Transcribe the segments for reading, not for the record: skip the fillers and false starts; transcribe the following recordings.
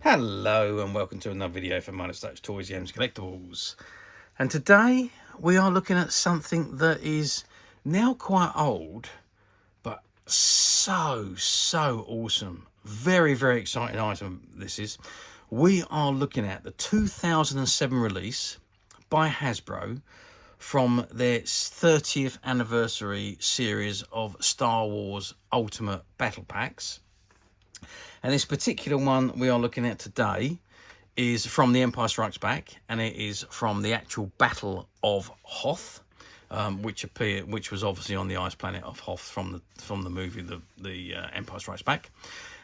Hello and welcome to another video from Minor Touch Toys, Games, Collectibles. And today we are looking at something that is now quite old, but so awesome. Very exciting item this is. We are looking at the 2007 release by Hasbro from their 30th anniversary series of Star Wars Ultimate Battle Packs. And this particular one we are looking at today is from The Empire Strikes Back, and it is from the actual Battle of Hoth, which was obviously on the ice planet of Hoth from the movie the Empire Strikes Back.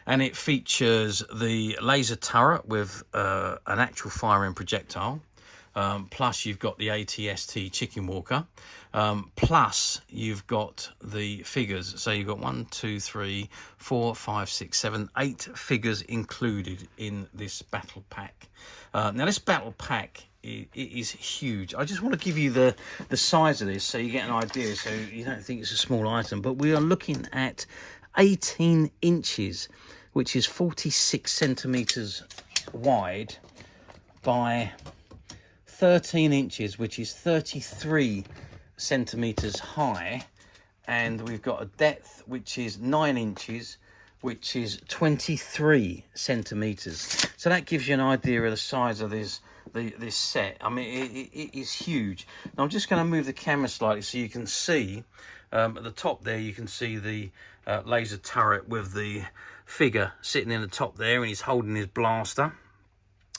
And it features the laser turret with an actual firing projectile. Plus you've got the ATST Chicken Walker. Plus you've got the figures. So you've got 1, 2, 3, 4, 5, 6, 7, 8 figures included in this battle pack. Now this battle pack it is huge. I just want to give you the size of this so you get an idea, so you don't think it's a small item. But we are looking at 18 inches, which is 46 centimeters wide by 13 inches, which is 33 centimeters high, and we've got a depth which is 9 inches, which is 23 centimeters. So that gives you an idea of the size of this set. I mean, it is huge. Now I'm just going to move the camera slightly so you can see at the top there. You can see the laser turret with the figure sitting in the top there, and he's holding his blaster.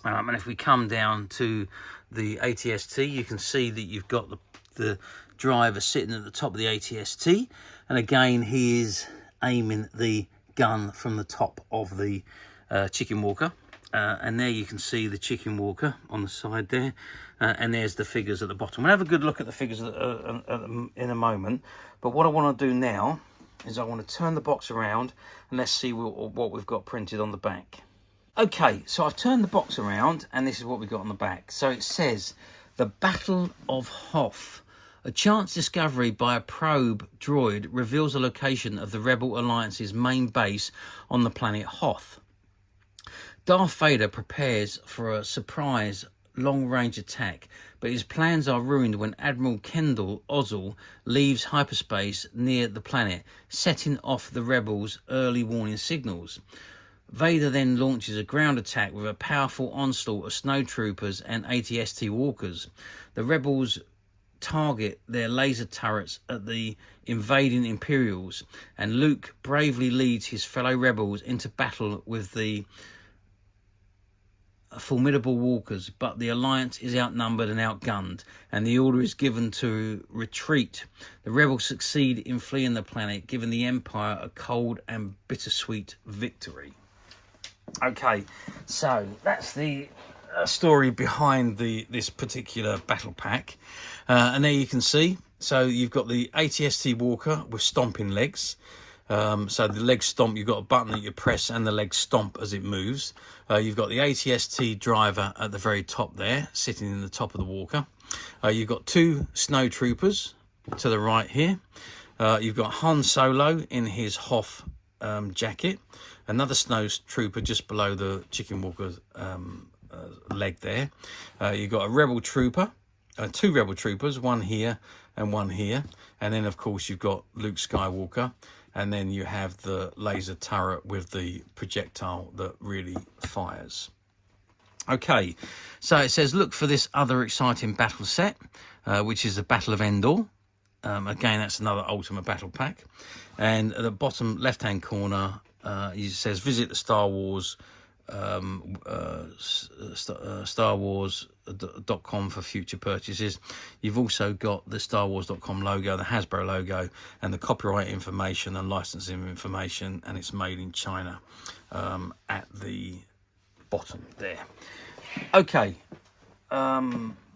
And if we come down to the ATST, you can see that you've got the driver sitting at the top of the ATST, and again he is aiming the gun from the top of the Chicken Walker, and there you can see the Chicken Walker on the side there, and there's the figures at the bottom. We'll have a good look at the figures in a moment, but what I want to do now is I want to turn the box around and let's see what we've got printed on the back. Okay, so I've turned the box around and this is what we've got on the back. So it says, the Battle of Hoth. A chance discovery by a probe droid reveals the location of the Rebel Alliance's main base on the planet Hoth. Darth Vader prepares for a surprise long-range attack, but his plans are ruined when Admiral Kendall Ozzel leaves hyperspace near the planet, setting off the Rebels' early warning signals. Vader then launches a ground attack with a powerful onslaught of Snowtroopers and ATST walkers. The Rebels target their laser turrets at the invading Imperials, and Luke bravely leads his fellow Rebels into battle with the formidable walkers, but the Alliance is outnumbered and outgunned, and the order is given to retreat. The Rebels succeed in fleeing the planet, giving the Empire a cold and bittersweet victory. Okay, so that's the story behind this particular battle pack, and there you can see. So you've got the ATST Walker with stomping legs. So the leg stomp, you've got a button that you press and the leg stomp as it moves. You've got the ATST driver at the very top there, sitting in the top of the Walker. You've got 2 Snowtroopers to the right here. You've got Han Solo in his Hoth jacket. Another Snowtrooper just below the Chicken Walker's leg there. You've got a Rebel Trooper, 2 Rebel Troopers, one here and one here. And then, of course, you've got Luke Skywalker. And then you have the laser turret with the projectile that really fires. Okay, so it says, look for this other exciting battle set, which is the Battle of Endor. Again, that's another Ultimate Battle Pack. And at the bottom left-hand corner, it says, visit the Star Wars, StarWars.com for future purchases. You've also got the StarWars.com logo, the Hasbro logo, and the copyright information and licensing information, and it's made in China at the bottom there. Okay,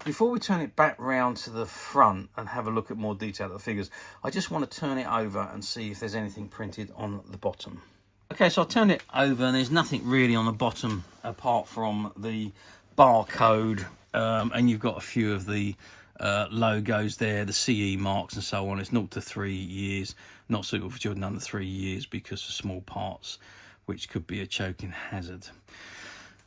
before we turn it back round to the front and have a look at more detail of the figures, I just want to turn it over and see if there's anything printed on the bottom. Okay, so I'll turn it over and there's nothing really on the bottom apart from the barcode, and you've got a few of the logos there, the CE marks and so on. It's 0 to 3 years, not suitable for children under 3 years because of small parts, which could be a choking hazard.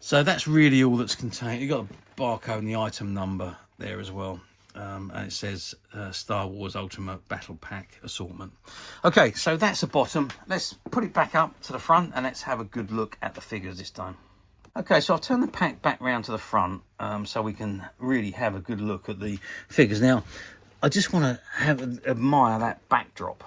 So that's really all that's contained. You've got a barcode and the item number there as well. And it says Star Wars Ultimate Battle Pack Assortment. Okay, so that's the bottom. Let's put it back up to the front and let's have a good look at the figures this time. Okay, so I've turned the pack back round to the front so we can really have a good look at the figures. Now, I just want to admire that backdrop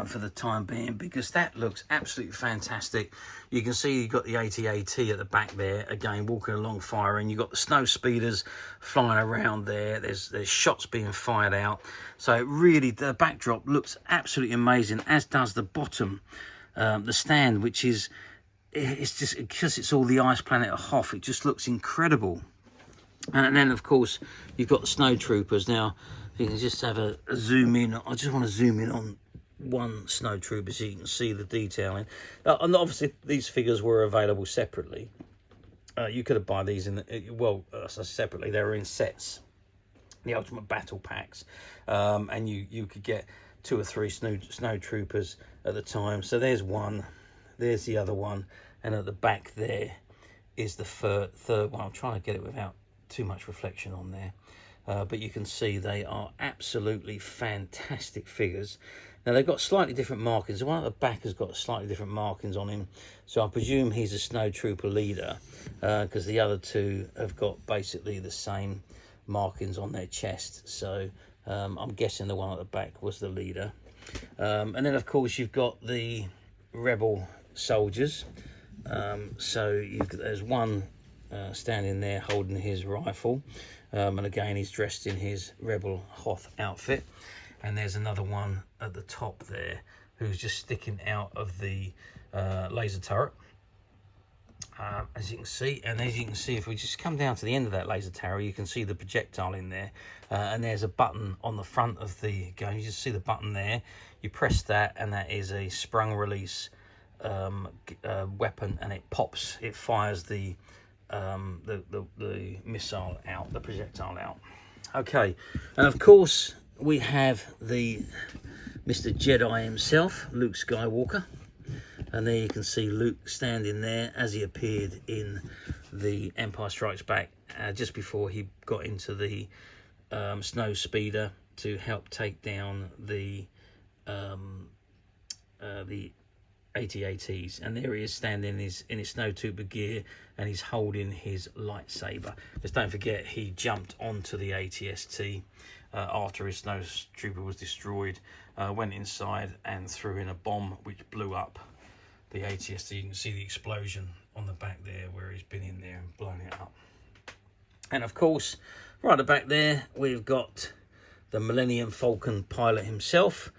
for the time being, because that looks absolutely fantastic. You can see you've got the AT-AT at the back there, again walking along firing. You've got the snow speeders flying around there. There's shots being fired out. So it really, the backdrop looks absolutely amazing, as does the bottom, the stand, which is, it's just because it's all the ice planet of Hoth, it just looks incredible. And then of course you've got the Snowtroopers. Now you can just have a zoom in. I just want to zoom in on one Snowtrooper so you can see the detailing. And obviously these figures were available separately. You could have bought these in separately. They were in sets, the Ultimate Battle Packs, and you could get 2 or 3 Snowtroopers at the time. So there's one, there's the other one, and at the back there is the third one. I'm trying to get it without too much reflection on there, but you can see they are absolutely fantastic figures. Now they've got slightly different markings. The one at the back has got slightly different markings on him, so I presume he's a Snowtrooper leader, because the other 2 have got basically the same markings on their chest. So I'm guessing the one at the back was the leader. And then of course you've got the Rebel soldiers. So there's one standing there holding his rifle, and again he's dressed in his Rebel Hoth outfit. And there's another one at the top there who's just sticking out of the laser turret, as you can see. And as you can see, if we just come down to the end of that laser turret, you can see the projectile in there, and there's a button on the front of the gun. You just see the button there. You press that and that is a sprung release weapon, and it pops, it fires the missile out, the projectile out. Okay, and of course we have the Mr. Jedi himself, Luke Skywalker, and there you can see Luke standing there as he appeared in the Empire Strikes Back, just before he got into the snow speeder to help take down the AT-ATs. And there he is standing in his Snowtrooper gear, and he's holding his lightsaber. Just don't forget, he jumped onto the AT-ST after his Snowtrooper was destroyed, went inside and threw in a bomb which blew up the AT-ST. You can see the explosion on the back there where he's been in there and blown it up. And of course, right at the back there, we've got the Millennium Falcon pilot himself,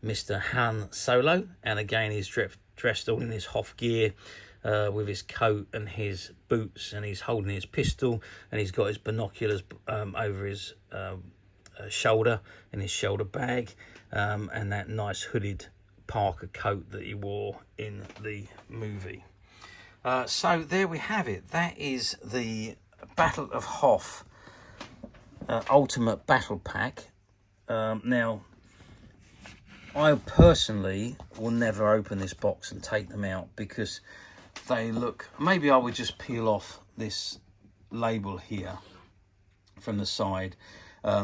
Mr. Han Solo, and again he's dressed all in his Hoth gear, with his coat and his boots, and he's holding his pistol, and he's got his binoculars over his shoulder in his shoulder bag, and that nice hooded Parker coat that he wore in the movie. So there we have it. That is the Battle of Hoth Ultimate Battle Pack. Now, I personally will never open this box and take them out because they look... Maybe I would just peel off this label here from the side,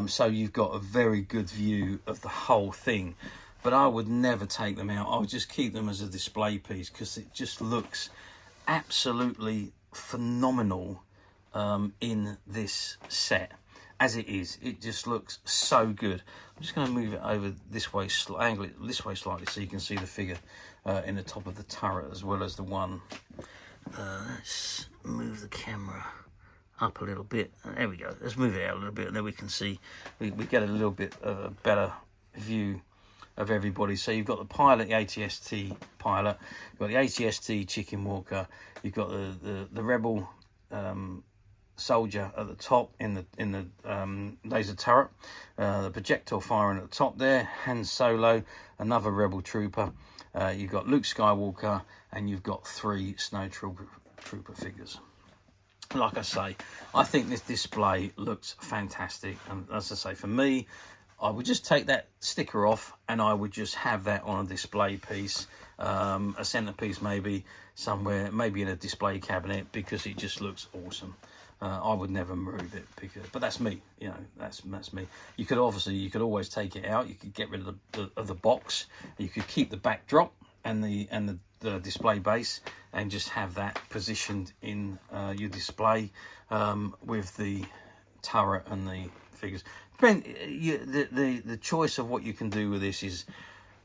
so you've got a very good view of the whole thing. But I would never take them out. I would just keep them as a display piece because it just looks absolutely phenomenal in this set. As it is, it just looks so good. I'm just going to move it over this way, angle it this way slightly so you can see the figure in the top of the turret as well as the one. Let's move the camera up a little bit. There we go. Let's move it out a little bit, and then we can see, we get a little bit of a better view of everybody. So you've got the pilot, the AT-ST pilot, you've got the AT-ST Chicken Walker, you've got the Rebel soldier at the top in the laser turret, the projectile firing at the top there, Han Solo, another Rebel trooper, you've got Luke Skywalker, and you've got 3 Snowtrooper figures. Like I say, I think this display looks fantastic, and as I say, for me, I would just take that sticker off and I would just have that on a display piece, a centerpiece maybe somewhere, maybe in a display cabinet, because it just looks awesome. I would never move it, but that's me, you know, that's me. You could always take it out. You could get rid of the box. You could keep the backdrop and the display base and just have that positioned in your display with the turret and the figures. The choice of what you can do with this is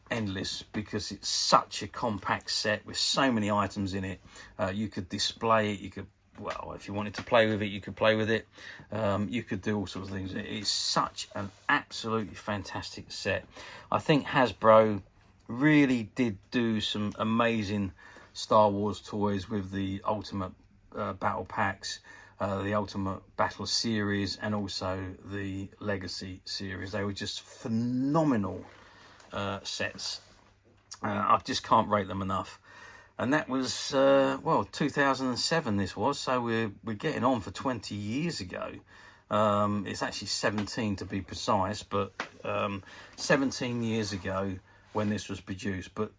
endless, because it's such a compact set with so many items in it. You could display it, you could, well, if you wanted to play with it, you could play with it. You could do all sorts of things. It's such an absolutely fantastic set. I think Hasbro really did do some amazing Star Wars toys with the Ultimate Battle Packs, the Ultimate Battle series, and also the Legacy series. They were just phenomenal sets. I just can't rate them enough. And that was, well, 2007 this was, so we're getting on for 20 years ago. It's actually 17 to be precise, but 17 years ago when this was produced. But,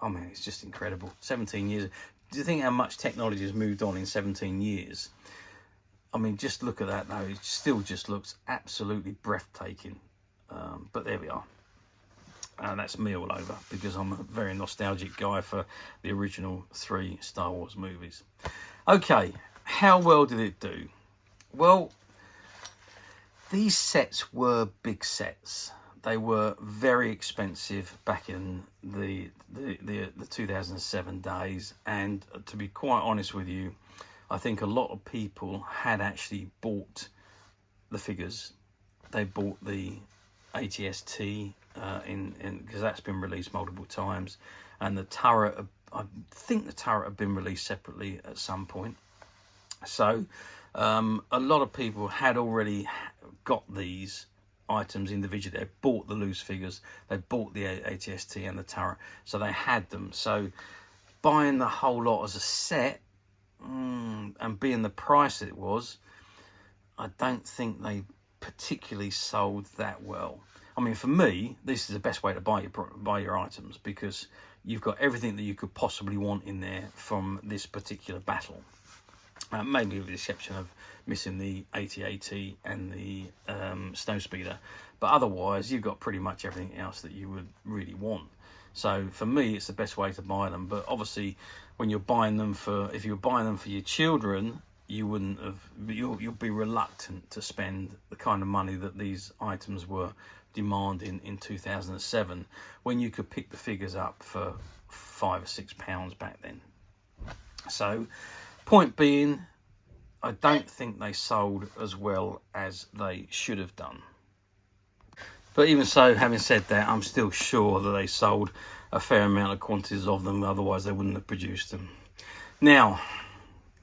I mean, it's just incredible. 17 years. Do you think how much technology has moved on in 17 years? I mean, just look at that, though. It still just looks absolutely breathtaking. But there we are. And that's me all over, because I'm a very nostalgic guy for the original 3 Star Wars movies. Okay, how well did it do? Well, these sets were big sets. They were very expensive back in the 2007 days, and to be quite honest with you, I think a lot of people had actually bought the figures. They bought the ATST because that's been released multiple times, and the turret, I think the turret had been released separately at some point. So a lot of people had already got these items individually. They bought the loose figures, they bought the ATST and the turret, so they had them. So buying the whole lot as a set, and being the price it was, I don't think they particularly sold that well. I mean, for me, this is the best way to buy your items, because you've got everything that you could possibly want in there from this particular battle. Maybe with the exception of missing the AT-AT and the Snowspeeder, but otherwise you've got pretty much everything else that you would really want. So for me, it's the best way to buy them. But obviously, when you're buying them if you're buying them for your children, you wouldn't have. You'll be reluctant to spend the kind of money that these items were demanding in 2007, when you could pick the figures up for £5 or £6 back then. So, point being, I don't think they sold as well as they should have done. But even so, having said that, I'm still sure that they sold a fair amount of quantities of them, otherwise they wouldn't have produced them. Now,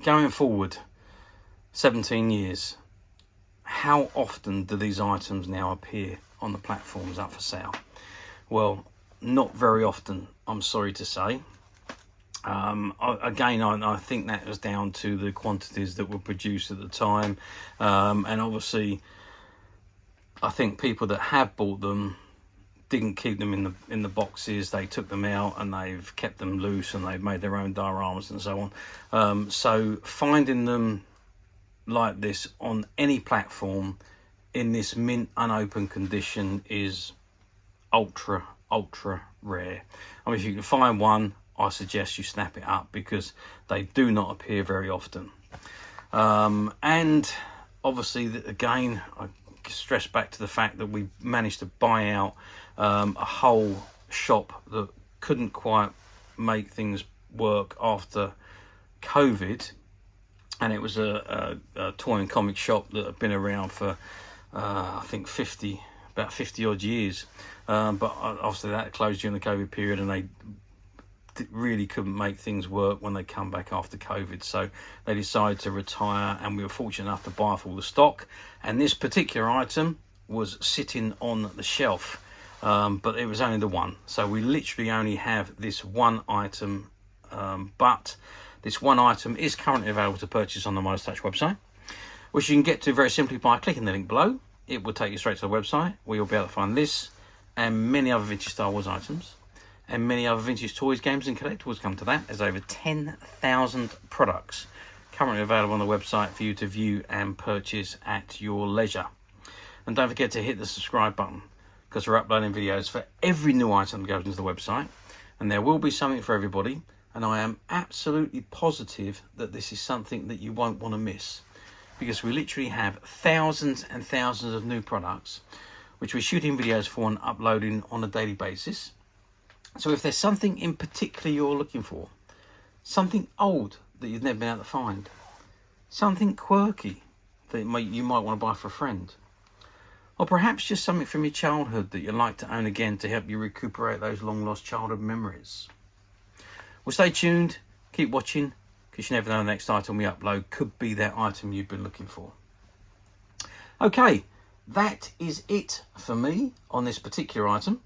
going forward, 17 years, how often do these items now appear on the platforms up for sale? Well, not very often, I'm sorry to say. Again, I think that was down to the quantities that were produced at the time, and obviously I think people that have bought them didn't keep them in the boxes. They took them out and they've kept them loose, and they've made their own dioramas and so on. So finding them like this on any platform in this mint unopened condition is ultra rare. I mean, if you can find one, I suggest you snap it up, because they do not appear very often. And obviously, again, I stress back to the fact that we managed to buy out a whole shop that couldn't quite make things work after COVID, and it was a toy and comic shop that had been around for I think about 50 odd years, but obviously that closed during the COVID period, and they really couldn't make things work when they come back after COVID, so they decided to retire, and we were fortunate enough to buy off all the stock, and this particular item was sitting on the shelf, but it was only the one, so we literally only have this one item, but this one item is currently available to purchase on the Midas Touch website, which you can get to very simply by clicking the link below, it will take you straight to the website where you'll be able to find this and many other vintage Star Wars items and many other vintage toys, games and collectibles. Come to that. There's over 10,000 products currently available on the website for you to view and purchase at your leisure. And don't forget to hit the subscribe button, because we're uploading videos for every new item that goes into the website, and there will be something for everybody. And I am absolutely positive that this is something that you won't want to miss, because we literally have thousands and thousands of new products which we're shooting videos for and uploading on a daily basis. So if there's something in particular you're looking for, something old that you've never been able to find, something quirky that you might want to buy for a friend, or perhaps just something from your childhood that you'd like to own again to help you recuperate those long lost childhood memories. Well, stay tuned, keep watching, because you never know the next item we upload could be that item you've been looking for. Okay, that is it for me on this particular item.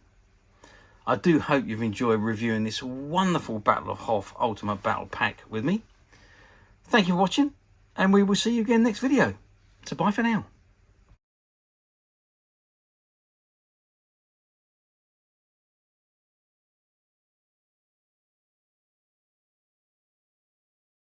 I do hope you've enjoyed reviewing this wonderful Battle of Hoth Ultimate Battle Pack with me. Thank you for watching, and we will see you again next video. So bye for now.